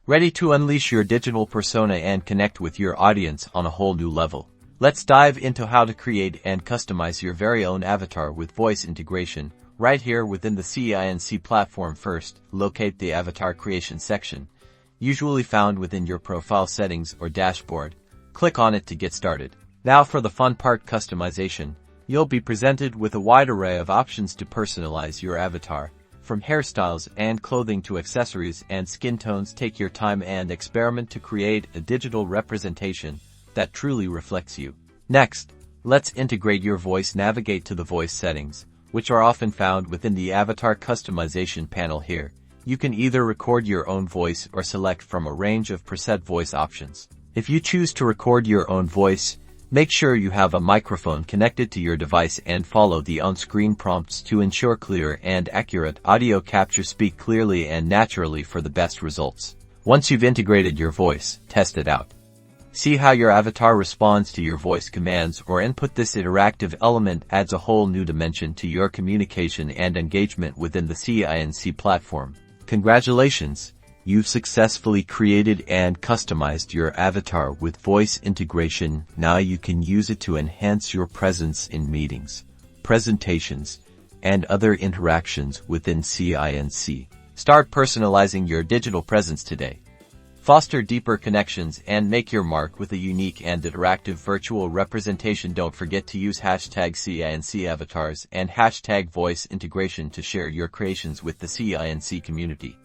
Ready to unleash your digital persona and connect with your audience on a whole new level? Let's dive into how to create and customize your very own avatar with voice integration, right here within the Cinc platform. First, locate the avatar creation section, usually found within your profile settings or dashboard. Click on it to get started. Now for the fun part, customization. You'll be presented with a wide array of options to personalize your avatar. From hairstyles and clothing to accessories and skin tones, take your time and experiment to create a digital representation that truly reflects you. Next, let's integrate your voice. Navigate to the voice settings, which are often found within the avatar customization panel. Here, you can either record your own voice or select from a range of preset voice options. If you choose to record your own voice, make sure you have a microphone connected to your device and follow the on-screen prompts to ensure clear and accurate audio capture. Speak clearly and naturally for the best results. Once you've integrated your voice, test it out. See how your avatar responds to your voice commands or input. This interactive element adds a whole new dimension to your communication and engagement within the Cinc platform. Congratulations! You've successfully created and customized your avatar with voice integration. Now you can use it to enhance your presence in meetings, presentations, and other interactions within Cinc. Start personalizing your digital presence today. Foster deeper connections and make your mark with a unique and interactive virtual representation. Don't forget to use #CINCAvatars and #voice integration to share your creations with the Cinc community.